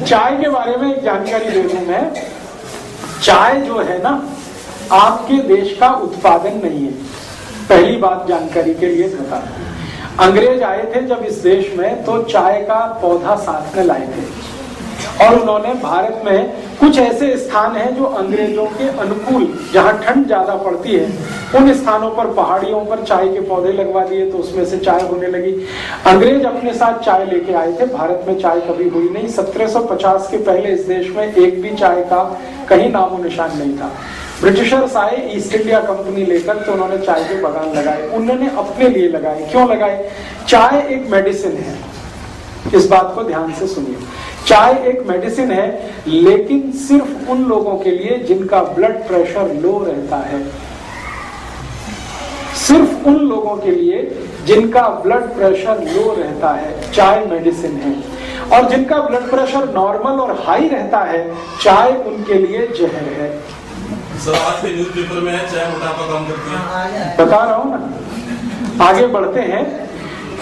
चाय के बारे में एक जानकारी दे दूं मैं। चाय जो है ना, आपके देश का उत्पादन नहीं है। पहली बात जानकारी के लिए बता दूं, अंग्रेज आए थे जब इस देश में तो चाय का पौधा साथ में लाए थे, और उन्होंने भारत में कुछ ऐसे स्थान हैं जो अंग्रेजों के अनुकूल, जहां ठंड ज्यादा पड़ती है, उन स्थानों पर पहाड़ियों पर चाय के पौधे लगवा दिए, तो उसमें से चाय होने लगी। अंग्रेज अपने साथ चाय लेके आए थे, भारत में चाय कभी हुई नहीं। 1750 के पहले इस देश में एक भी चाय का कहीं नामो निशान नहीं था। ब्रिटिशर्स आए ईस्ट इंडिया कंपनी लेकर, तो उन्होंने चाय के बागान लगाए, उन्होंने अपने लिए लगाए। क्यों लगाए? चाय एक मेडिसिन है, इस बात को ध्यान से सुनिए। चाय एक मेडिसिन है, लेकिन सिर्फ उन लोगों के लिए जिनका ब्लड प्रेशर लो रहता है। सिर्फ उन लोगों के लिए जिनका ब्लड प्रेशर लो रहता है चाय मेडिसिन है, और जिनका ब्लड प्रेशर नॉर्मल और हाई रहता है चाय उनके लिए जहर है। सर, आज के न्यूज़पेपर में चाय मोटापा कम करती है, बता रहा हूं ना। आगे बढ़ते हैं।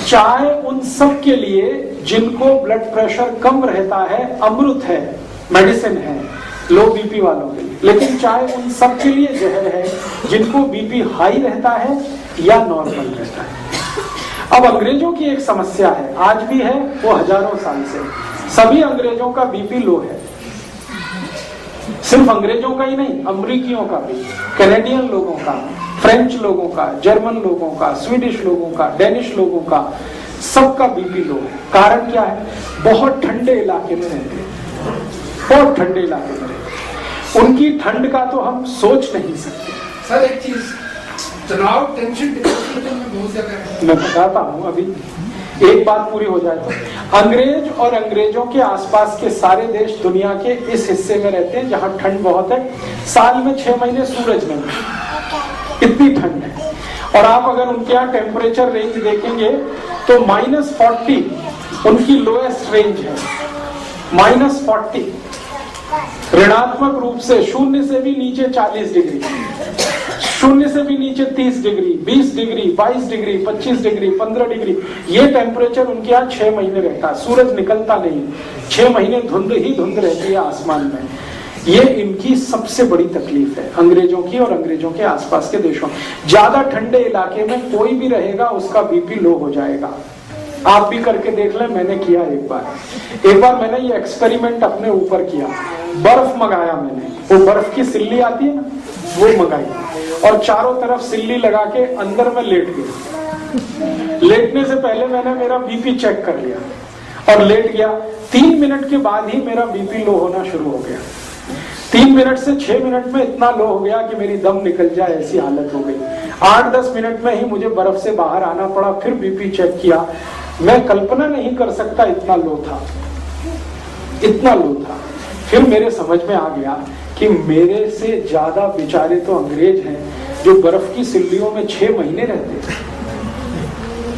चाय उन सब के लिए जिनको ब्लड प्रेशर कम रहता है अमृत है, मेडिसिन है, लो बीपी वालों के लिए। लेकिन चाय उन सब के लिए जहर है जिनको बीपी हाई रहता है या नॉर्मल रहता है। अब अंग्रेजों की एक समस्या है, आज भी है, वो हजारों साल से। सभी अंग्रेजों का बीपी लो है, सिर्फ अंग्रेजों का ही नहीं, अमरीकियों का भी, कैनेडियन लोगों का, फ्रेंच लोगों का, जर्मन लोगों का, स्वीडिश लोगों का, डेनिश लोगों का, सबका बीपी लो है। कारण क्या है? बहुत ठंडे इलाके में रहते हैं, बहुत ठंडे इलाके में रहते हैं। उनकी ठंड का तो हम सोच नहीं सकते। सर एक चीज, तनाव, टेंशन, डिप्रेशन में बहुत ज्यादा है। मैं बताता हूँ, अभी एक बात पूरी हो जाए तो। अंग्रेज और अंग्रेजों के आसपास के सारे देश दुनिया के इस हिस्से में रहते हैं जहां ठंड बहुत है। साल में 6 महीने सूरज नहीं, इतनी ठंड है। और आप अगर उनके यहाँ टेम्परेचर रेंज देखेंगे तो -40 उनकी लोएस्ट रेंज है, -40। ऋणात्मक रूप से शून्य से भी नीचे 40 डिग्री, शून्य से भी नीचे 30 degree, 20 degree, 22 degree, 25 degree, 15 degree, ये टेम्परेचर उनके यहाँ 6 महीने रहता है। सूरज निकलता नहीं, 6 महीने धुंध ही धुंध रहती है आसमान में। ये इनकी सबसे बड़ी तकलीफ है, अंग्रेजों की और अंग्रेजों के आसपास के देशों। ज्यादा ठंडे इलाके में कोई भी रहेगा उसका बीपी लो हो जाएगा। आप भी करके देख लें, मैंने किया एक बार मैंने ये एक्सपेरिमेंट अपने ऊपर किया। बर्फ मंगाया मैंने, वो बर्फ की सिल्ली आती है ना, वो मंगाई, और चारों तरफ सिल्ली लगा के अंदर में लेट गया। लेटने से पहले मैंने मेरा बीपी चेक कर लिया और लेट गया। 3 मिनट के बाद ही मेरा बीपी लो होना शुरू हो गया। 3 मिनट से 6 मिनट में इतना लो हो गया कि मेरी दम निकल जाए ऐसी हालत हो गई। 8-10 मिनट में ही मुझे बर्फ से बाहर आना पड़ा। फिर बीपी चेक किया, मैं कल्पना नहीं कर सकता इतना लो था, इतना लो था। फिर मेरे समझ में आ गया कि मेरे से ज्यादा बेचारे तो अंग्रेज हैं जो बर्फ की सिल्लियों में 6 महीने रहते हैं।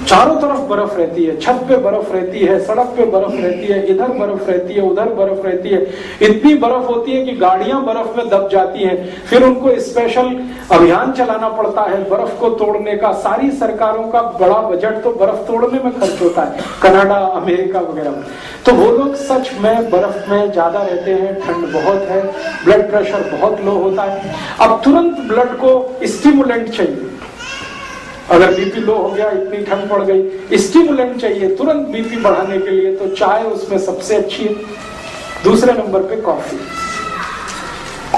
चारों तरफ बर्फ रहती है, छत पे बर्फ रहती है, सड़क पे बर्फ रहती है, इधर बर्फ रहती है, उधर बर्फ रहती है। इतनी बर्फ होती है कि गाड़ियां बर्फ में दब जाती हैं। फिर उनको स्पेशल अभियान चलाना पड़ता है बर्फ को तोड़ने का। सारी सरकारों का बड़ा बजट तो बर्फ तोड़ने में खर्च होता है, कनाडा, अमेरिका वगैरह। तो वो लोग सच में बर्फ में ज्यादा रहते हैं, ठंड बहुत है, ब्लड प्रेशर बहुत लो होता है। अब तुरंत ब्लड को स्टिमुलेंट चाहिए। अगर बीपी लो हो गया, इतनी ठंड पड़ गई, स्टिमुलेंट चाहिए तुरंत बीपी बढ़ाने के लिए, तो चाय उसमें सबसे अच्छी है। दूसरे नंबर पे कॉफी।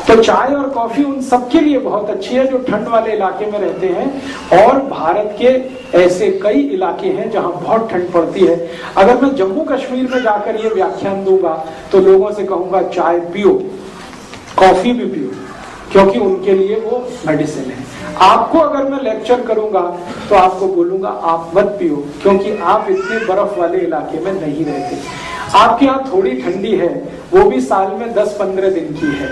तो चाय और कॉफी उन सबके लिए बहुत अच्छी है जो ठंड वाले इलाके में रहते हैं। और भारत के ऐसे कई इलाके हैं जहां बहुत ठंड पड़ती है। अगर मैं जम्मू कश्मीर में जाकर ये व्याख्यान दूंगा तो लोगों से कहूंगा चाय पियो, कॉफी भी पियो, क्योंकि उनके लिए वो मेडिसिन है। आपको अगर मैं लेक्चर करूंगा तो आपको बोलूंगा आप मत पियो, क्योंकि आप इतने बर्फ वाले इलाके में नहीं रहते। आपके यहाँ थोड़ी ठंडी है, वो भी साल में 10-15 दिन की है।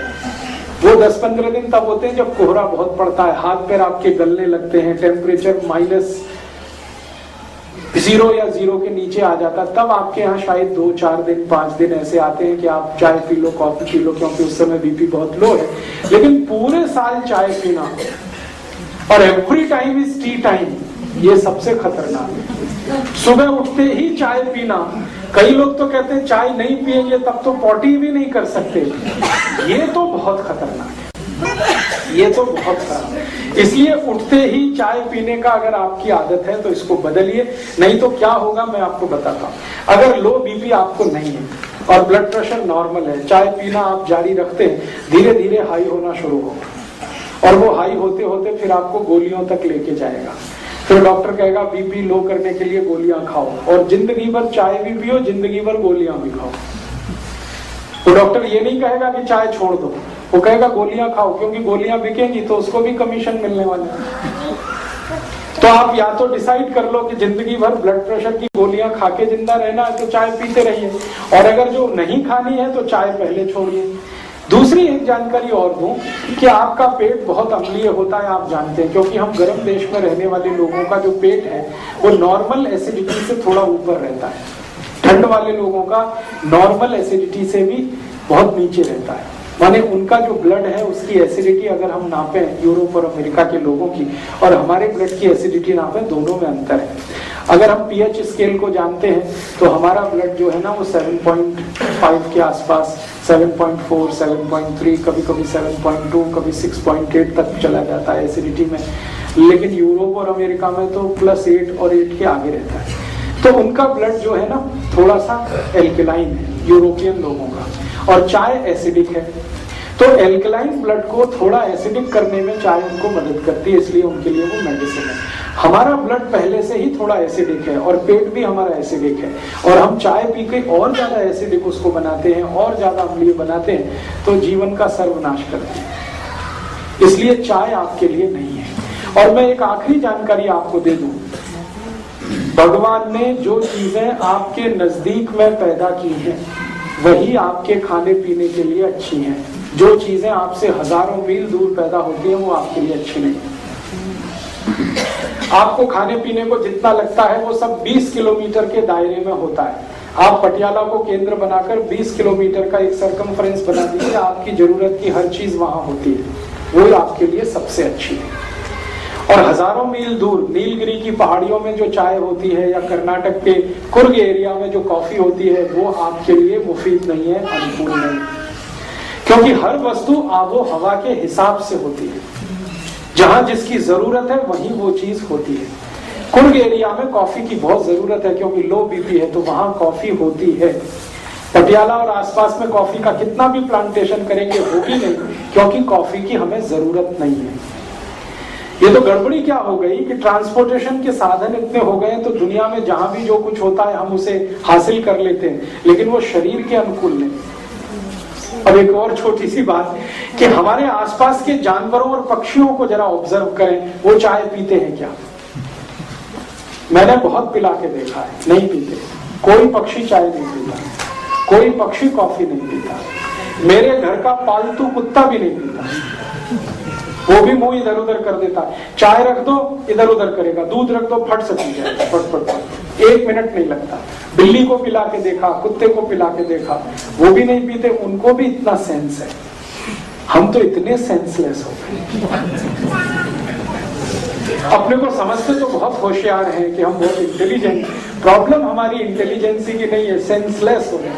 वो 10-15 दिन तब होते हैं जब कोहरा बहुत पड़ता है, हाथ पैर आपके गलने लगते हैं, टेम्परेचर -0 या 0 के नीचे आ जाता। तब आपके यहाँ शायद 2-4 दिन 5 दिन ऐसे आते हैं कि आप चाय P low, coffee P low, क्योंकि उस समय बीपी बहुत लो है। लेकिन पूरे साल चाय पीना और every time is T time, ये सबसे खतरनाक है। सुबह उठते ही चाय पीना, कई लोग तो कहते हैं चाय नहीं पिएंगे तब तो पॉटी भी नहीं कर सकते। ये तो बहुत खतरनाक है, ये तो बहुत खराब। इसलिए उठते ही चाय पीने का अगर आपकी आदत है तो इसको बदलिए, नहीं तो क्या होगा मैं आपको बताता हूँ। अगर लो बीपी आपको नहीं है और ब्लड प्रेशर नॉर्मल है, चाय पीना आप जारी रखते हैं, धीरे धीरे हाई होना शुरू होगा और वो हाई होते होते फिर आपको गोलियों तक लेके जाएगा। फिर डॉक्टर कहेगा बीपी लो करने के लिए गोलियां खाओ, और जिंदगी भर चाय भी पियो, जिंदगी भर गोलियां भी खाओ। तो डॉक्टर ये नहीं कहेगा कि चाय छोड़ दो, वो कहेगा गोलियां खाओ, क्योंकि गोलियां बिकेंगी तो उसको भी कमीशन मिलने वाला है। तो आप या तो डिसाइड कर लो कि जिंदगी भर ब्लड प्रेशर की गोलियां खा के जिंदा रहना है तो चाय पीते रहिए, और अगर जो नहीं खानी है तो चाय पहले छोड़िए। दूसरी एक जानकारी और दूं कि आपका पेट बहुत अम्लीय होता है, आप जानते हैं, क्योंकि हम गर्म देश में रहने वाले लोगों का जो पेट है वो नॉर्मल एसिडिटी से थोड़ा ऊपर रहता है। ठंड वाले लोगों का नॉर्मल एसिडिटी से भी बहुत नीचे रहता है, माने उनका जो ब्लड है उसकी एसिडिटी अगर हम नापें यूरोप और अमेरिका के लोगों की और हमारे ब्लड की एसिडिटी नापें, दोनों में अंतर है। अगर हम पीएच स्केल को जानते हैं तो हमारा ब्लड जो है ना वो 7.5 के आसपास, 7.4, 7.3, कभी कभी 7.2, कभी 6.8 तक चला जाता है एसिडिटी में। लेकिन यूरोप और अमेरिका में तो +8 और 8 के आगे रहता है। तो उनका ब्लड जो है ना थोड़ा सा एल्कलाइन है यूरोपियन लोगों का, और चाय एसिडिक है। तो एल्कलाइन ब्लड को थोड़ा एसिडिक करने में चाय उनको मदद करती है, इसलिए उनके लिए वो मेडिसिन है। हमारा ब्लड पहले से ही थोड़ा एसिडिक है और पेट भी हमारा एसिडिक है, और हम चाय पी के और ज्यादा एसिडिक उसको बनाते हैं, और ज्यादा अम्लीय बनाते हैं, तो जीवन का सर्वनाश करते हैं। इसलिए चाय आपके लिए नहीं है। और मैं एक आखिरी जानकारी आपको दे दूं, भगवान ने जो चीजें आपके नजदीक में पैदा की हैं वही आपके खाने पीने के लिए अच्छी हैं। जो चीजें आपसे हजारों मील दूर पैदा होती हैं वो आपके लिए अच्छी नहीं। आपको खाने पीने को जितना लगता है वो सब 20 किलोमीटर के दायरे में होता है। आप पटियाला को केंद्र बनाकर 20 किलोमीटर का एक सरकमफ्रेंस बना दीजिए, आपकी जरूरत की हर चीज वहां होती है, वो आपके लिए सबसे अच्छी है। और हजारों मील दूर नीलगिरी की पहाड़ियों में जो चाय होती है या कर्नाटक के कुर्ग एरिया में जो कॉफी होती है वो आपके लिए मुफीद नहीं है, अनुकूल नहीं, क्योंकि हर वस्तु आबो हवा के हिसाब से होती है। जहां जिसकी जरूरत है वहीं वो चीज होती है। कुर्ग एरिया में कॉफी की बहुत जरूरत है क्योंकि लो बीपी है, तो वहां कॉफी होती है। पटियाला और आसपास में कॉफी का कितना भी प्लांटेशन करेंगे होगी नहीं, क्योंकि कॉफी की हमें जरूरत नहीं है। ये तो गड़बड़ी क्या हो गई कि ट्रांसपोर्टेशन के साधन इतने हो गए तो दुनिया में जहां भी जो कुछ होता है हम उसे हासिल कर लेते हैं, लेकिन वो शरीर के अनुकूल नहीं। अब एक और छोटी सी बात कि हमारे आसपास के जानवरों और पक्षियों को जरा ऑब्जर्व करें, वो चाय पीते हैं क्या? मैंने बहुत पिला के देखा है, नहीं पीते। कोई पक्षी चाय नहीं पीता, कोई पक्षी कॉफी नहीं पीता, मेरे घर का पालतू कुत्ता भी नहीं पीता। वो भी मुंह इधर उधर कर देता है। चाय रख दो इधर उधर करेगा, दूध रख दो फट से पी जाएगा, फट फट फट, 1 मिनट नहीं लगता। बिल्ली को पिला के देखा, कुत्ते को पिला के देखा, वो भी नहीं पीते, उनको भी इतना सेंस है। हम तो इतने सेंसलेस हो गए, अपने को समझते तो बहुत होशियार हैं कि हम बहुत इंटेलिजेंट। प्रॉब्लम हमारी इंटेलिजेंसी की नहीं है, सेंसलेस हो गए।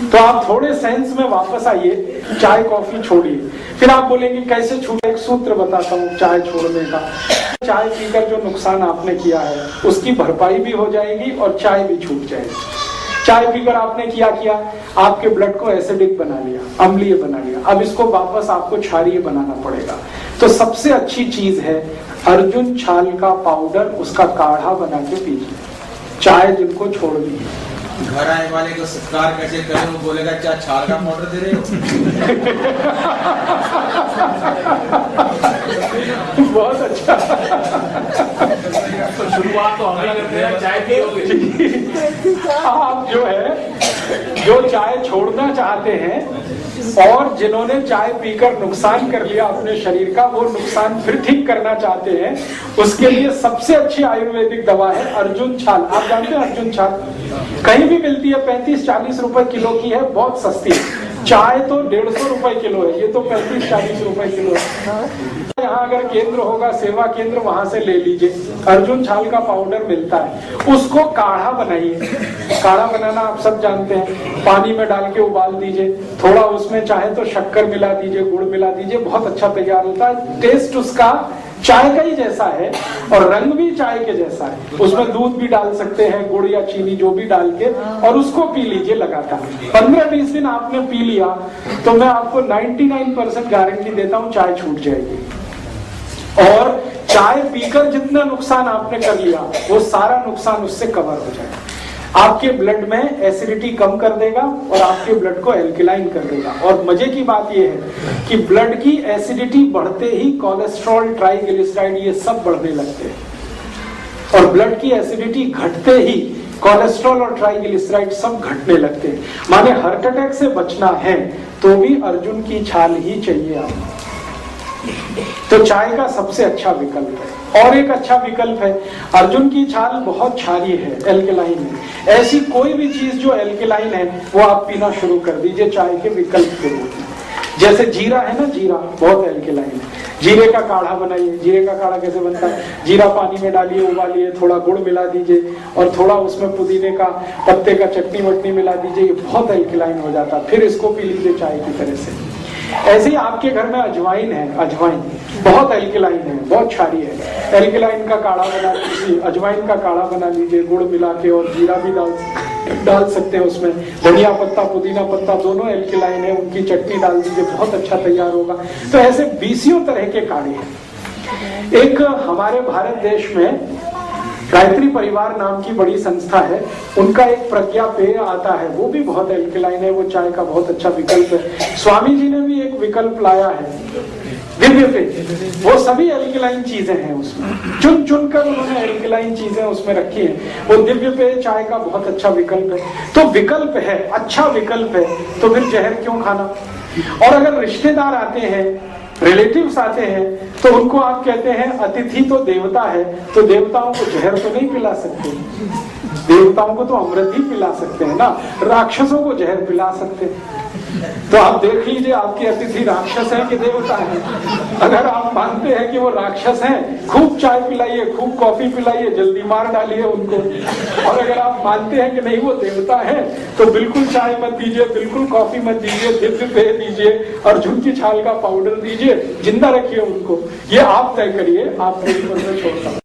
तो आप थोड़े सेंस में वापस आइए, चाय कॉफी छोड़िए। फिर आप बोलेंगे कैसे छूटे? एक सूत्र बताता हूँ चाय छोड़ने का। चाय पीकर जो नुकसान आपने किया है उसकी भरपाई भी हो जाएगी और चाय भी छूट जाएगी। चाय पीकर आपने किया आपके ब्लड को एसिडिक बना लिया, अम्लीय बना लिया, अब इसको वापस आपको क्षारीय बनाना पड़ेगा। तो सबसे अच्छी चीज है अर्जुन छाल का पाउडर, उसका काढ़ा बना के पीजिए। चाय जिनको छोड़ दी है, घर आने वाले को सत्कार कैसे करें, वो बोलेगा क्या छाल का पाउडर दे रहे हो? बहुत अच्छा। तो शुरुआत तो हमें करते हैं, चाय पियोगे। आप जो चाय छोड़ना चाहते हैं और जिन्होंने चाय पीकर नुकसान कर लिया अपने शरीर का, वो नुकसान फिर ठीक करना चाहते हैं, उसके लिए सबसे अच्छी आयुर्वेदिक दवा है अर्जुन छाल। आप जानते हैं अर्जुन छाल कहीं भी मिलती है, 35-40 रुपए किलो की है, बहुत सस्ती है। चाय तो 150 रुपए किलो है, ये तो 35-40 रुपए किलो है। यहाँ अगर केंद्र होगा, सेवा केंद्र, वहां से ले लीजिए। अर्जुन छाल का पाउडर मिलता है, उसको काढ़ा बनाइए। काढ़ा बनाना आप सब जानते हैं, पानी में डाल के उबाल दीजिए, थोड़ा उसमें चाहे तो शक्कर मिला दीजिए, गुड़ मिला दीजिए, बहुत अच्छा तैयार होता है। टेस्ट उसका चाय का ही जैसा है और रंग भी चाय के जैसा है। उसमें दूध भी डाल सकते हैं, गुड़ या चीनी जो भी डाल के, और उसको पी लीजिए लगातार। 15-20 दिन आपने पी लिया तो मैं आपको 99% गारंटी देता हूं चाय छूट जाएगी। और चाय पीकर जितना नुकसान आपने कर लिया वो सारा नुकसान उससे कवर हो जाएगा। आपके ब्लड में एसिडिटी कम कर देगा और आपके ब्लड को एल्कलाइन कर देगा। और मजे की बात यह है कि ब्लड की एसिडिटी बढ़ते ही कोलेस्ट्रॉल, ट्राइग्लिसराइड ये सब बढ़ने लगते हैं, और ब्लड की एसिडिटी घटते ही कोलेस्ट्रॉल और ट्राइग्लिसराइड सब घटने लगते हैं। माने हार्ट अटैक से बचना है तो भी अर्जुन की छाल ही चाहिए आपको। तो चाय का सबसे अच्छा विकल्प है। और एक अच्छा विकल्प है, अर्जुन की छाल बहुत क्षारीय है, एल्कलाइन है। ऐसी कोई भी चीज जो एल्कलाइन है वो आप पीना शुरू कर दीजिए चाय के विकल्प के रूप में। जैसे जीरा है ना, जीरा बहुत एल्कलाइन है, जीरे का काढ़ा बनाइए। जीरे का काढ़ा कैसे बनता है? जीरा पानी में डालिए, उबालिए, थोड़ा गुड़ मिला दीजिए और थोड़ा उसमें पुदीने का पत्ते का चटनी वटनी मिला दीजिए, ये बहुत एल्कलाइन हो जाता है। फिर इसको पी लीजिए चाय की तरह से। ऐसे ही आपके घर में अजवाइन है, अजवाइन बहुत एल्कलाइन है, बहुत क्षारीय है। एल्कलाइन का काढ़ा बना लीजिए, अजवाइन का काढ़ा बना लीजिए, गुड़ मिला के, और जीरा भी डाल सकते हैं उसमें। धनिया पत्ता, पुदीना पत्ता दोनों एल्कलाइन है, उनकी चटनी डाल दीजिए, बहुत अच्छा तैयार होगा। तो ऐसे 20 तरह के काढ़े हैं। एक हमारे भारत देश में गायत्री परिवार नाम की बड़ी संस्था है, उनका एक प्रज्ञा पेय आता है, वो भी बहुत एल्कलाइन है, वो चाय का बहुत अच्छा विकल्प है। स्वामी जी ने भी एक विकल्प लाया है, दिव्य पेय, वो सभी एल्कलाइन चीजें हैं उसमें, चुन चुन कर उन्होंने एल्कलाइन चीजें उसमें रखी हैं। वो दिव्य पेय चाय का बहुत अच्छा विकल्प है। तो विकल्प है, अच्छा विकल्प है, तो फिर जहर क्यों खाना? और अगर रिश्तेदार आते हैं, रिलेटिव्स आते हैं, तो उनको आप कहते हैं अतिथि तो देवता है, तो देवताओं को जहर तो नहीं पिला सकते, देवताओं को तो अमृत ही पिला सकते हैं ना, राक्षसों को जहर पिला सकते हैं। तो आप देख लीजिए आपके अतिथि राक्षस है कि देवता है। अगर आप मानते हैं कि वो राक्षस हैं, खूब चाय पिलाइए, खूब कॉफी पिलाइए, जल्दी मार डालिए उनको। और अगर आप मानते हैं कि नहीं वो देवता है, तो बिल्कुल चाय मत दीजिए, बिल्कुल कॉफी मत दीजिए, दिव्य पेय दीजिए, अर्जुन की छाल का पाउडर दीजिए, जिंदा रखिए उनको। ये आप तय करिए, आप मेरी पर में छोड़ता हूं।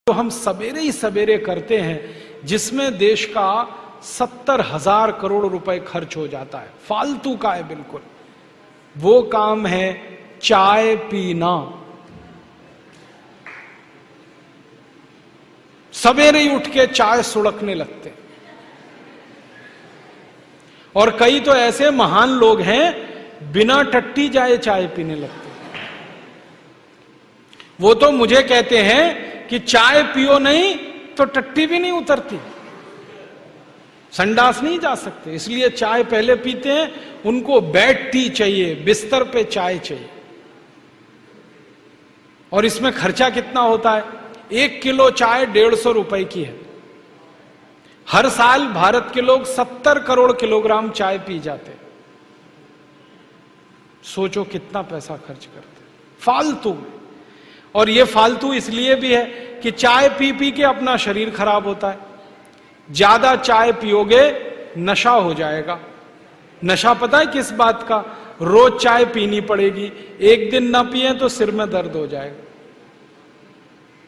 तो हम सवेरे ही सवेरे करते हैं जिसमें देश का 70,000 करोड़ रुपए खर्च हो जाता है, फालतू का है बिल्कुल। वो काम है चाय पीना। सवेरे ही उठ के चाय सुड़कने लगते हैं। और कई तो ऐसे महान लोग हैं बिना टट्टी जाए चाय पीने लगते हैं। वो तो मुझे कहते हैं कि चाय पियो नहीं तो टट्टी भी नहीं उतरती, संडास नहीं जा सकते, इसलिए चाय पहले पीते हैं। उनको बेड टी चाहिए, बिस्तर पे चाय चाहिए। और इसमें खर्चा कितना होता है? 1 किलो चाय 150 रुपए की है। हर साल भारत के लोग 70 करोड़ किलोग्राम चाय पी जाते हैं। सोचो कितना पैसा खर्च करते फालतू में। और ये फालतू इसलिए भी है कि चाय पी पी के अपना शरीर खराब होता है। ज्यादा चाय पियोगे नशा हो जाएगा। नशा पता है किस बात का? रोज चाय पीनी पड़ेगी, एक दिन ना पिए तो सिर में दर्द हो जाएगा।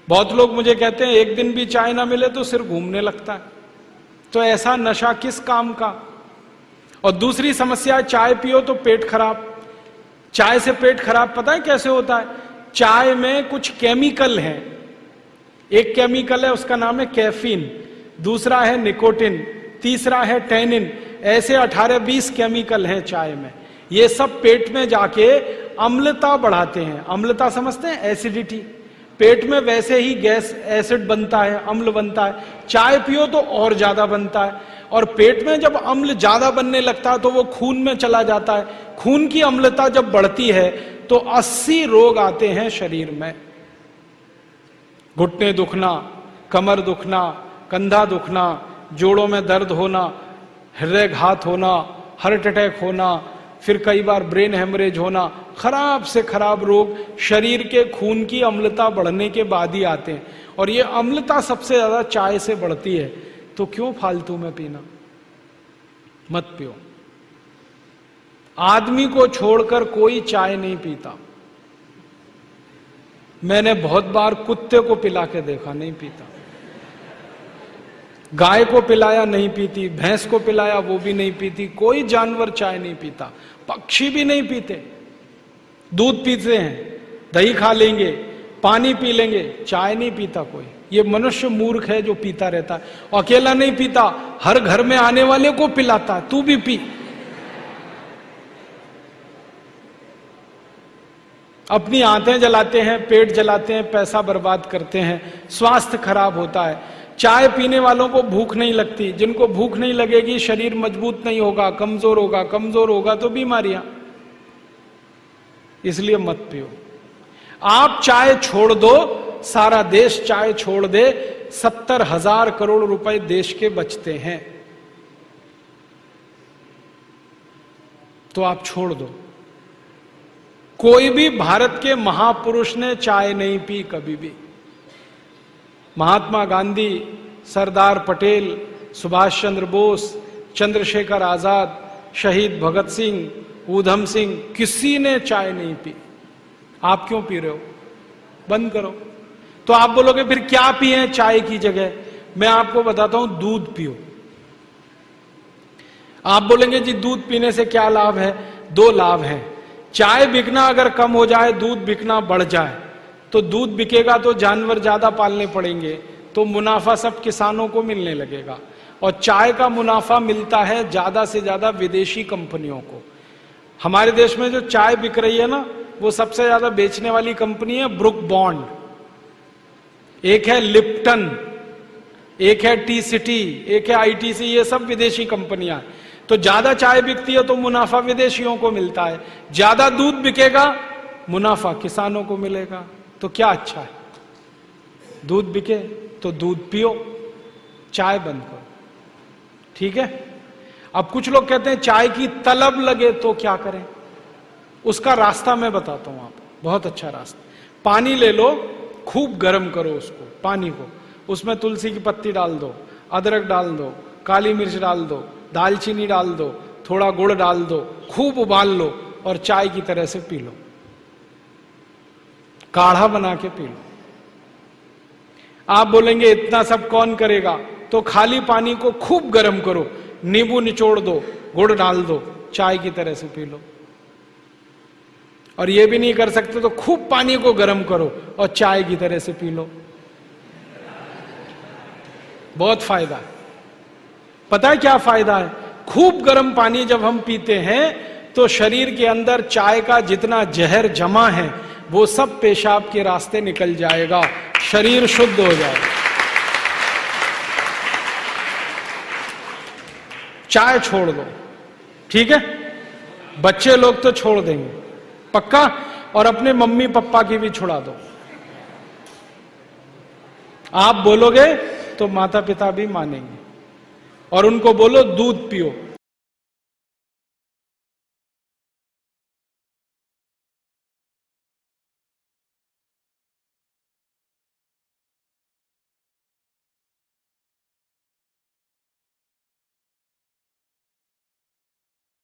बहुत लोग मुझे कहते हैं एक दिन भी चाय ना मिले तो सिर घूमने लगता है। तो ऐसा नशा किस काम का? और दूसरी समस्या, चाय पियो तो पेट खराब। चाय से पेट खराब पता है कैसे होता है? चाय में कुछ केमिकल हैं। एक केमिकल है उसका नाम है कैफीन, दूसरा है निकोटिन, तीसरा है टैनिन। ऐसे 18-20 केमिकल हैं चाय में। ये सब पेट में जाके अम्लता बढ़ाते हैं। अम्लता समझते हैं? एसिडिटी। पेट में वैसे ही गैस एसिड बनता है, अम्ल बनता है। चाय पियो तो और ज्यादा बनता है। और पेट में जब अम्ल ज्यादा बनने लगता है तो वो खून में चला जाता है। खून की अम्लता जब बढ़ती है तो 80 रोग आते हैं शरीर में। घुटने दुखना, कमर दुखना, कंधा दुखना, जोड़ों में दर्द होना, हृदयघात होना, हार्ट अटैक होना, फिर कई बार ब्रेन हेमरेज होना, खराब से खराब रोग शरीर के खून की अम्लता बढ़ने के बाद ही आते हैं। और ये अम्लता सबसे ज्यादा चाय से बढ़ती है, तो क्यों फालतू में पीना? मत पियो। आदमी को छोड़कर कोई चाय नहीं पीता। मैंने बहुत बार कुत्ते को पिला के देखा, नहीं पीता। गाय को पिलाया, नहीं पीती। भैंस को पिलाया, वो भी नहीं पीती। कोई जानवर चाय नहीं पीता, पक्षी भी नहीं पीते। दूध पीते हैं, दही खा लेंगे, पानी पी लेंगे, चाय नहीं पीता कोई। ये मनुष्य मूर्ख है जो पीता रहता है। अकेला नहीं पीता, हर घर में आने वाले को पिलाता है, तू भी पी। अपनी आंतें जलाते हैं, पेट जलाते हैं, पैसा बर्बाद करते हैं, स्वास्थ्य खराब होता है। चाय पीने वालों को भूख नहीं लगती। जिनको भूख नहीं लगेगी, शरीर मजबूत नहीं होगा, कमजोर होगा, कमजोर होगा तो बीमारियां। इसलिए मत पियो। आप चाय छोड़ दो, सारा देश चाय छोड़ दे, 70,000 करोड़ रुपए देश के बचते हैं। तो आप छोड़ दो। कोई भी भारत के महापुरुष ने चाय नहीं पी कभी भी। महात्मा गांधी, सरदार पटेल, सुभाष चंद्र बोस, चंद्रशेखर आजाद, शहीद भगत सिंह, ऊधम सिंह, किसी ने चाय नहीं पी। आप क्यों पी रहे हो? बंद करो। तो आप बोलोगे फिर क्या पिए चाय की जगह? मैं आपको बताता हूं, दूध पियो। आप बोलेंगे जी दूध पीने से क्या लाभ है? 2 लाभ हैं। चाय बिकना अगर कम हो जाए, दूध बिकना बढ़ जाए, तो दूध बिकेगा तो जानवर ज्यादा पालने पड़ेंगे, तो मुनाफा सब किसानों को मिलने लगेगा। और चाय का मुनाफा मिलता है ज्यादा से ज्यादा विदेशी कंपनियों को। हमारे देश में जो चाय बिक रही है ना, वो सबसे ज्यादा बेचने वाली कंपनी है ब्रुक बॉन्ड, एक है लिप्टन, एक है टी सिटी, एक है आईटीसी। ये सब विदेशी कंपनियां। तो ज्यादा चाय बिकती है तो मुनाफा विदेशियों को मिलता है, ज्यादा दूध बिकेगा, मुनाफा किसानों को मिलेगा। तो क्या अच्छा है? दूध बिके तो दूध पियो, चाय बंद करो। ठीक है? अब कुछ लोग कहते हैं चाय की तलब लगे तो क्या करें? उसका रास्ता मैं बताता हूं आपको, बहुत अच्छा रास्ता। पानी ले लो, खूब गर्म करो उसको, पानी को, उसमें तुलसी की पत्ती डाल दो, अदरक डाल दो, काली मिर्च डाल दो, दालचीनी डाल दो, थोड़ा गुड़ डाल दो, खूब उबाल लो और चाय की तरह से पी लो। काढ़ा बना के पी लो। आप बोलेंगे इतना सब कौन करेगा? तो खाली पानी को खूब गर्म करो, नींबू निचोड़ दो, गुड़ डाल दो, चाय की तरह से पी लो। और ये भी नहीं कर सकते तो खूब पानी को गर्म करो और चाय की तरह से पी लो। बहुत फायदा है। पता है क्या फायदा है? खूब गर्म पानी जब हम पीते हैं तो शरीर के अंदर चाय का जितना जहर जमा है वो सब पेशाब के रास्ते निकल जाएगा, शरीर शुद्ध हो जाएगा। चाय छोड़ दो, ठीक है? बच्चे लोग तो छोड़ देंगे पक्का, और अपने मम्मी पापा की भी छुड़ा दो। आप बोलोगे तो माता पिता भी मानेंगे। और उनको बोलो दूध पियो,